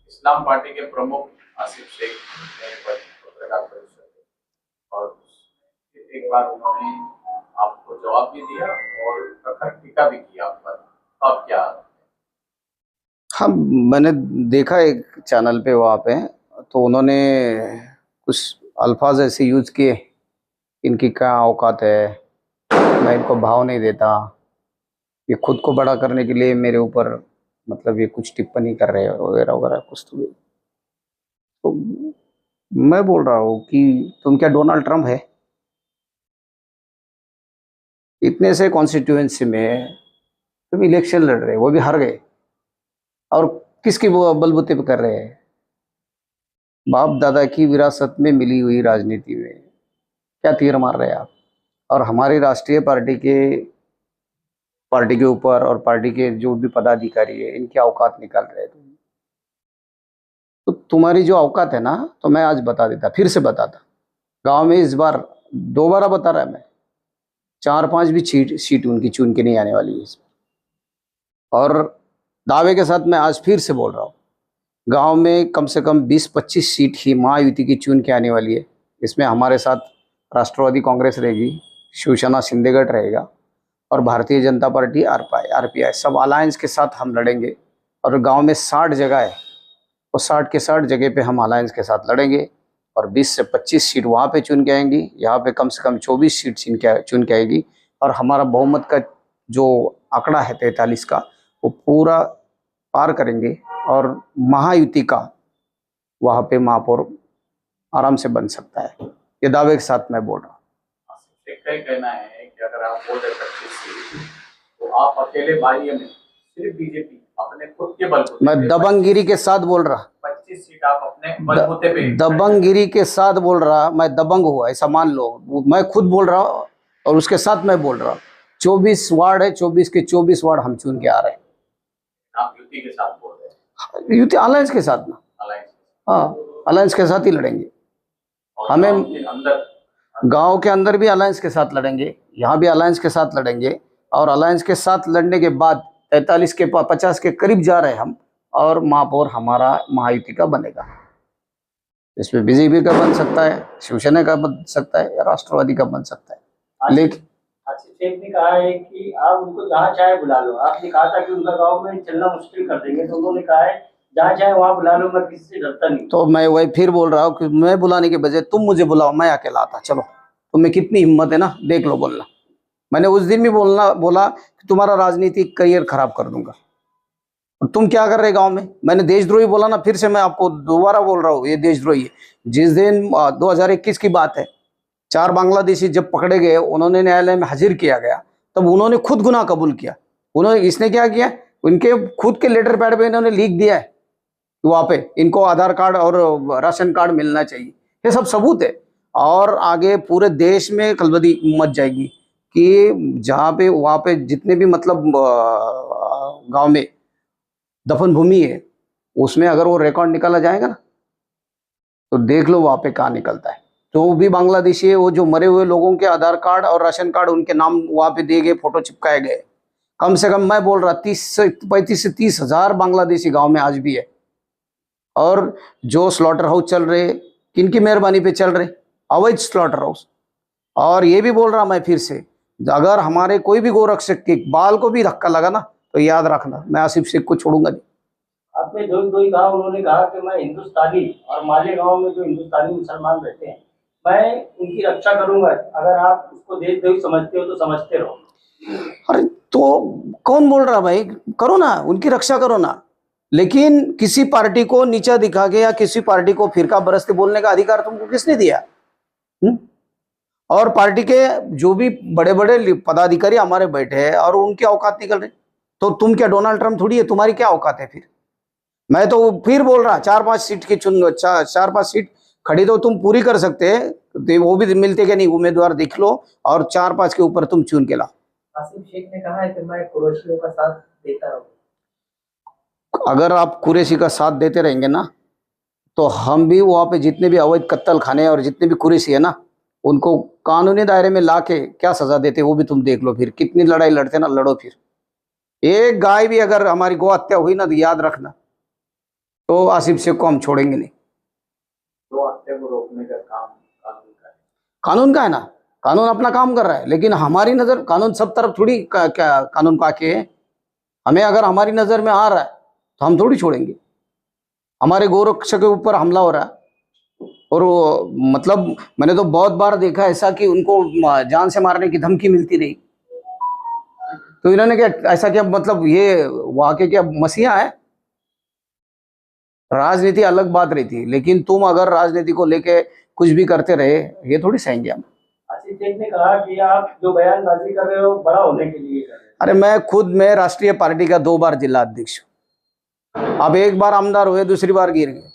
इस्लाम party के प्रमुख आसिफ शेख ने पत्रकार परिषद की और उसमें एक बार उन्होंने आपको जवाब भी दिया और प्रखर टीका भी की आप पर। अब क्या? हाँ, मैंने देखा एक चैनल पे वहाँ पे, तो उन्होंने कुछ अल्फाज ऐसे यूज किए, इनकी क्या औकात है, मैं इनको भाव नहीं देता, ये खुद को बड़ा करने के लिए मेरे ऊपर मतलब ये कुछ टिप्पणी कर रहे हैं वगैरह वगैरह कुछ। तो मैं बोल रहा हूँ कि तुम क्या डोनाल्ड ट्रम्प है? इतने से कॉन्स्टिट्यूएंसी में तुम इलेक्शन लड़ रहे हो, वो भी हार गए, और किसकी वो बलबूते पे कर रहे हैं? बाप दादा की विरासत में मिली हुई राजनीति में क्या तीर मार रहे हैं आप? और हमारी राष्ट्रीय पार्टी के ऊपर और पार्टी के जो भी पदाधिकारी है, इनकी औकात निकाल रहे हैं तुम। तो तुम्हारी जो औकात है ना, तो मैं आज बता देता, फिर से बताता। गांव में इस बार दोबारा बता रहा है मैं, 4-5 भी सीट उनकी चुन के नहीं आने वाली है इस बार। और दावे के साथ मैं आज फिर से बोल रहा हूँ, गांव में कम से कम 20-25 सीट ही महायुति की चुन के आने वाली है। इसमें हमारे साथ राष्ट्रवादी कांग्रेस रहेगी, शिवसेना शिंदे गठ रहेगा, और भारतीय जनता पार्टी आरपीआई सब अलायंस के साथ हम लड़ेंगे। और गांव में 60 जगह है, वो 60 के 60 जगह पे हम अलायंस के साथ लड़ेंगे, और 20 से 25 सीट वहाँ पे चुन के आएंगी, यहाँ पे कम से कम 24 सीट चुन के आएगी। और हमारा बहुमत का जो आंकड़ा है 43 का, वो पूरा पार करेंगे, और महायुति का वहाँ पे महापौर आराम से बन सकता है। ये दावे के साथ मैं बोल रहा हूँ। आसिफ शेख का ही कहना है कि अगर आप बोल रहे 25 सीट तो आप अकेले बाह्य में सिर्फ बीजेपी अपने खुद के बलबूते, मैं दबंगगिरी के साथ बोल रहा, 25 सीट आप अपने बलबूते पे, दबंगगिरी के साथ बोल रहा, मैं दबंग हुआ ऐसा मान लो, मैं खुद बोल रहा हूँ, और उसके साथ मैं बोल रहा। 24 वार्ड है, 24 के 24 वार्ड हम चुन के आ रहे हैं। आप युति के साथ बोल रहे हैं? युति अलायंस के साथ ना, अलायंस? हाँ, अलायंस के साथ ही लड़ेंगे। हमें अंदर गांव के अंदर भी अलायंस के साथ लड़ेंगे, यहाँ भी अलायंस के साथ लड़ेंगे, और अलायंस के साथ लड़ने के बाद 43 के 50 के करीब जा रहे हैं हम, और महापौर हमारा महायुति का बनेगा। इसमें बीजेपी का बन सकता है, शिवसेना का बन सकता है, या राष्ट्रवादी का बन सकता है। लेकिन आसिफ शेख ने कहा है कि आप उनको जहाँ चाहे बुला लो। आपने कहा था कि उनका गांव में चलना मुश्किल कर देंगे, तो उन्होंने कहा है जहाँ चाहे वहाँ बुला लो, मैं किसी से डरता नहीं। तो मैं वही फिर बोल रहा हूँ कि मैं बुलाने के बजाय तुम मुझे बुलाओ, मैं अकेला आता। चलो, तुम्हें कितनी हिम्मत है ना, देख लो बोलना। मैंने उस दिन भी बोला कि तुम्हारा राजनीतिक करियर खराब कर दूंगा। और तुम क्या कर रहे गांव में? मैंने देशद्रोही बोला ना, फिर से मैं आपको दोबारा बोल रहा हूँ, ये देशद्रोही है। जिस दिन 2021 की बात है, 4 बांग्लादेशी जब पकड़े गए, उन्होंने न्यायालय में हाजिर किया गया, तब उन्होंने खुद गुनाह कबूल किया। इसने क्या किया, उनके खुद के लेटर पैड पे इन्होंने लिख दिया है, वहाँ पे इनको आधार कार्ड और राशन कार्ड मिलना चाहिए। ये सब सबूत है। और आगे पूरे देश में खलबली मच जाएगी कि जहाँ पे वहाँ पे जितने भी मतलब गांव में दफन भूमि है, उसमें अगर वो रिकॉर्ड निकाला जाएगा ना, तो देख लो वहाँ पे कहाँ निकलता है। जो भी बांग्लादेशी है, वो जो मरे हुए लोगों के आधार कार्ड और राशन कार्ड उनके नाम वहाँ पे दिए गए, फोटो चिपकाए गए। कम से कम मैं बोल रहा 35 से 30 हजार बांग्लादेशी गाँव में आज भी है। और जो स्लॉटर हाउस चल रहे, किनकी मेहरबानी पे चल रहे? अवैध स्लॉटर हाउस। और ये भी बोल रहा मैं फिर से, अगर हमारे कोई भी गोरक्षक के बाल को भी धक्का लगा ना, तो याद रखना, मैं आसिफ शेख को छोड़ूंगा नहीं। आपने दो ही कहा, उन्होंने कहा कि मैं हिंदुस्तानी और मालेगांव में जो हिंदुस्तानी मुसलमान रहते हैं, मैं उनकी रक्षा करूंगा। अगर आप उसको देशद्रोही समझते हो तो समझते रहो। अरे तो कौन बोल रहा भाई? करो ना, उनकी रक्षा करो ना, लेकिन किसी पार्टी को नीचा दिखा के या किसी पार्टी को फिरका बरसते बोलने का अधिकार तुमको किसने दिया? और पार्टी के जो भी बड़े बड़े पदाधिकारी हमारे बैठे हैं और उनकी औकात निकल रही, तो तुम क्या डोनाल्ड ट्रम्प थोड़ी है? तुम्हारी क्या औकात है फिर? मैं तो फिर बोल रहा, 4-5 सीट की 4-5 सीट खड़ी तो तुम पूरी कर सकते हैं, तो वो भी मिलते कि नहीं, उम्मीदवार देख लो, और 4-5 के ऊपर तुम चुन के लाओ। आसिफ शेख ने कहा है कि मैं कुरैशियों का साथ देता रहूं। अगर आप कुरैशी का साथ देते रहेंगे ना, तो हम भी वहाँ पे जितने भी अवैध कत्ल खाने और जितने भी कुरैशी है ना, उनको कानूनी दायरे में लाके क्या सजा देते, वो भी तुम देख लो। फिर कितनी लड़ाई लड़ते ना, लड़ो फिर। एक गाय भी अगर हमारी गौ हत्या हुई ना, तो याद रखना, तो आसिफ शेख को हम छोड़ेंगे नहीं। तो हत्या को रोकने का काम कानून का है। कानून का है ना, कानून अपना काम कर रहा है, लेकिन हमारी नजर कानून सब तरफ थोड़ी क्या कानून का आके है। हमें अगर हमारी नजर में आ रहा है तो हम थोड़ी छोड़ेंगे। हमारे गोरक्ष के ऊपर हमला हो रहा है और मतलब मैंने तो बहुत बार देखा ऐसा कि उनको जान से मारने की धमकी मिलती रही। तो इन्होंने क्या ऐसा क्या मतलब ये वहां के क्या मसीहा है? राजनीति अलग बात रहती है, लेकिन तुम अगर राजनीति को लेके कुछ भी करते रहे ये थोड़ी सहेंगे हम। आसिफ शेख ने कहा कि आप जो बयानबाजी कर रहे हो बड़ा होने के लिए कर रहे हो। अरे मैं राष्ट्रीय पार्टी का 2 बार जिला अध्यक्ष हूँ। अब एक बार आमदार हुए, दूसरी बार गिर गए,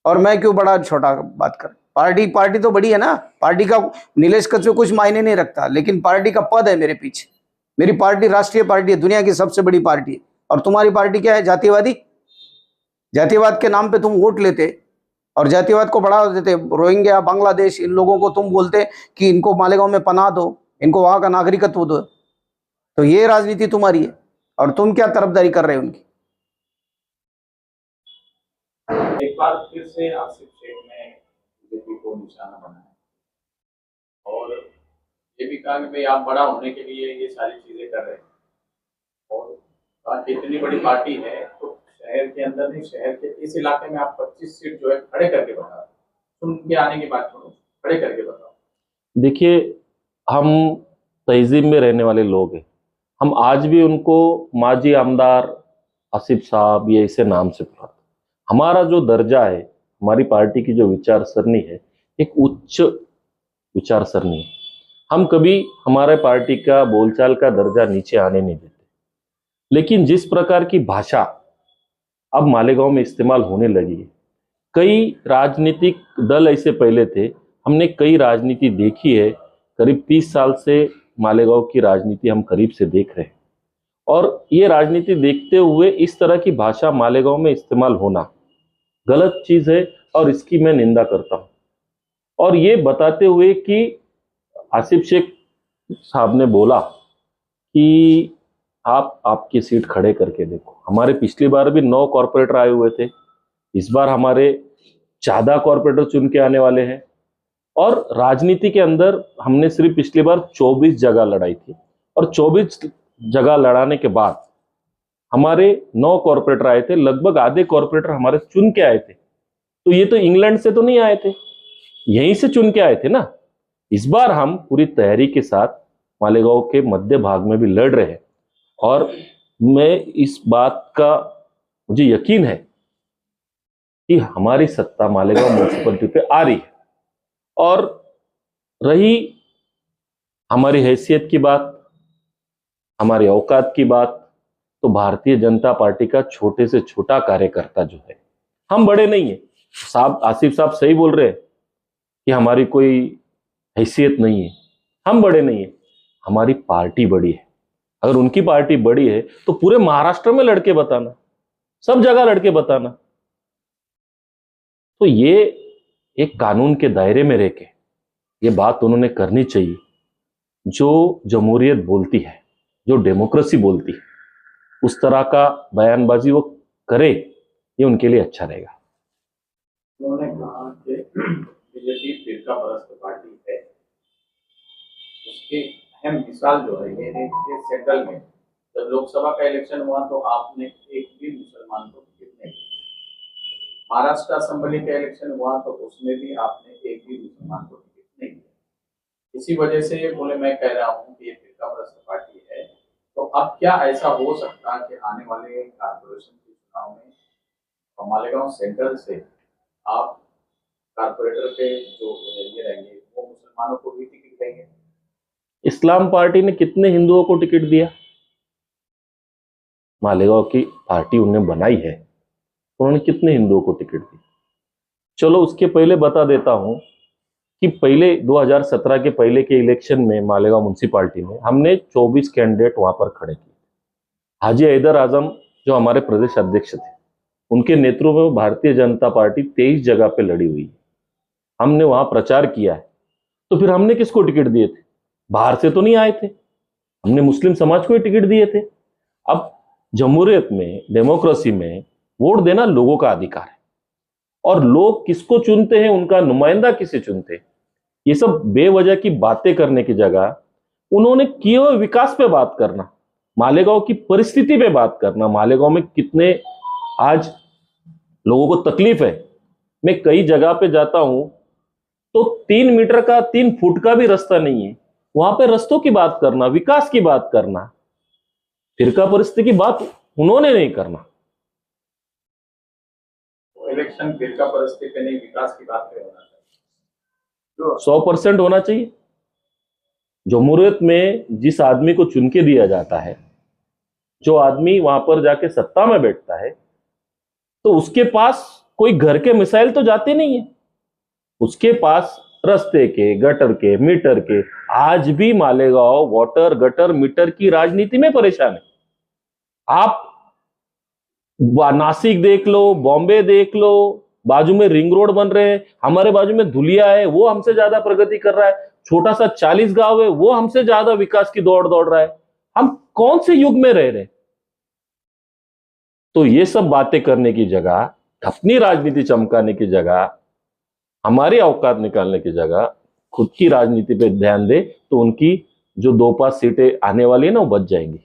और मैं क्यों बड़ा छोटा बात कर। पार्टी तो बड़ी है ना। पार्टी का नीलेश कच्छप कुछ मायने नहीं रखता, लेकिन पार्टी का पद है मेरे पीछे। मेरी पार्टी राष्ट्रीय पार्टी है, दुनिया की सबसे बड़ी पार्टी है। और तुम्हारी पार्टी क्या है? जातिवादी। जातिवाद के नाम पे तुम वोट लेते और जातिवाद को बढ़ावा देते। रोहिंग्या, बांग्लादेश, इन लोगों को तुम बोलते कि इनको मालेगांव में पनाह दो, इनको वहां का नागरिकत्व दो। तो ये राजनीति तुम्हारी है और तुम क्या तरफदारी कर रहे हो उनकी। एक बार फिर से आसिफ शेख ने बीजेपी को निशाना बनाया और ये भी कहा कि भाई आप बड़ा होने के लिए ये सारी चीजें कर रहे हैं। और कहा कि इतनी बड़ी पार्टी है तो शहर के अंदर नहीं, शहर के इस इलाके में आप 25 सीट जो है खड़े करके बताओ। सुन के आने की बात छोड़ो, खड़े करके बताओ। देखिए, हम तहजीब में रहने वाले लोग हैं। हम आज भी उनको माजी आमदार आसिफ साहब ये ऐसे नाम से बुलाते। हमारा जो दर्जा है, हमारी पार्टी की जो विचार सरणी है, एक उच्च विचार सरणी है। हम कभी हमारे पार्टी का बोलचाल का दर्जा नीचे आने नहीं देते। लेकिन जिस प्रकार की भाषा अब मालेगांव में इस्तेमाल होने लगी है, कई राजनीतिक दल ऐसे पहले थे, हमने कई राजनीति देखी है। करीब 30 साल से मालेगांव की राजनीति हम करीब से देख रहे हैं, और ये राजनीति देखते हुए इस तरह की भाषा मालेगांव में इस्तेमाल होना गलत चीज है और इसकी मैं निंदा करता हूं। और ये बताते हुए कि आसिफ शेख साहब ने बोला कि आप आपकी सीट खड़े करके देखो। हमारे पिछली बार भी 9 कॉर्पोरेटर आए हुए थे, इस बार हमारे 14 कॉर्पोरेटर चुन के आने वाले हैं। और राजनीति के अंदर हमने सिर्फ पिछली बार 24 जगह लड़ाई थी, और 24 जगह लड़ाने के बाद हमारे 9 कॉर्पोरेटर आए थे। लगभग आधे कॉर्पोरेटर हमारे चुन के आए थे। तो ये तो इंग्लैंड से तो नहीं आए थे, यहीं से चुन के आए थे ना। इस बार हम पूरी तैयारी के साथ मालेगांव के मध्य भाग में भी लड़ रहे हैं, और मैं इस बात का मुझे यकीन है कि हमारी सत्ता मालेगांव म्युनिसिपैलिटी पे आ रही है। और रही हमारी हैसियत की बात, हमारी औकात की बात, तो भारतीय जनता पार्टी का छोटे से छोटा कार्यकर्ता जो है, हम बड़े नहीं है। साहब आसिफ साहब सही बोल रहे हैं कि हमारी कोई हैसियत नहीं है, हम बड़े नहीं है, हमारी पार्टी बड़ी है। अगर उनकी पार्टी बड़ी है तो पूरे महाराष्ट्र में लड़के बताना, सब जगह लड़के बताना। तो ये एक कानून के दायरे में रह के ये बात उन्होंने करनी चाहिए। जो जमहूरियत बोलती है, जो डेमोक्रेसी बोलती है, उस तरह का बयानबाजी वो करे, ये उनके लिए अच्छा रहेगा। उन्होंने कहा कि बीजेपी फिरका परस्त पार्टी है। उसकी अहम मिसाल जो है ये है कि सेंट्रल में जब लोकसभा का इलेक्शन हुआ तो आपने एक भी मुसलमान को टिकट नहीं दिया। महाराष्ट्र असेंबली का इलेक्शन हुआ तो उसमें भी आपने एक भी मुसलमान को टिकट नहीं दिया। इसी वजह से बोले मैं कह रहा हूँ कि ये फिरका परस्त पार्टी है। तो अब क्या ऐसा हो सकता है कि आने वाले कारपोरेशन के चुनाव में मालेगांव सेंट्रल से आप कारपोरेटर के जो ये रहेंगे वो मुसलमानों को भी टिकट देंगे? इस्लाम पार्टी ने कितने हिंदुओं को टिकट दिया? मालेगांव की पार्टी उन्होंने बनाई है, उन्होंने कितने हिंदुओं को टिकट दी? चलो उसके पहले बता देता हूं कि पहले 2017 के पहले के इलेक्शन में मालेगांव म्युनिसिपैलिटी में हमने 24 कैंडिडेट वहां पर खड़े किए। हाजी हैदर आजम जो हमारे प्रदेश अध्यक्ष थे, उनके नेतृत्व में भारतीय जनता पार्टी 23 जगह पे लड़ी हुई है। हमने वहां प्रचार किया है। तो फिर हमने किसको टिकट दिए थे? बाहर से तो नहीं आए थे, हमने मुस्लिम समाज को ही टिकट दिए थे। अब जमहूरियत में, डेमोक्रेसी में वोट देना लोगों का अधिकार है, और लोग किसको चुनते हैं, उनका नुमाइंदा किसे चुनते हैं। ये सब बेवजह की बातें करने की जगह उन्होंने किए हुए विकास पे बात करना, मालेगांव की परिस्थिति पे बात करना, मालेगांव में कितने आज लोगों को तकलीफ है। मैं कई जगह पे जाता हूं तो 3 मीटर का 3 फुट का भी रास्ता नहीं है, वहां पे रास्तों की बात करना, विकास की बात करना, फिरका परिस्थिति की बात उन्होंने नहीं करना। इलेक्शन फिरका परिस्थिति पे नहीं, विकास की बात पे होना चाहिए, 100% होना चाहिए। जमहूरियत में जिस आदमी को चुन के दिया जाता है, जो आदमी वहां पर जाके सत्ता में बैठता है, तो उसके पास कोई घर के मिसाइल तो जाते नहीं है, उसके पास रास्ते के, गटर के, मीटर के। आज भी मालेगांव वाटर गटर मीटर की राजनीति में परेशान है। आप नासिक देख लो, बॉम्बे देख लो, बाजू में रिंग रोड बन रहे हैं, हमारे बाजू में धुलिया है, वो हमसे ज्यादा प्रगति कर रहा है। छोटा सा 40 गांव है, वो हमसे ज्यादा विकास की दौड़ रहा है। हम कौन से युग में रह रहे? तो ये सब बातें करने की जगह, अपनी राजनीति चमकाने की जगह, हमारी औकात निकालने की जगह खुद की राजनीति पे ध्यान दे, तो उनकी जो 2-5 सीटें आने वाली है ना, वो बच जाएंगी।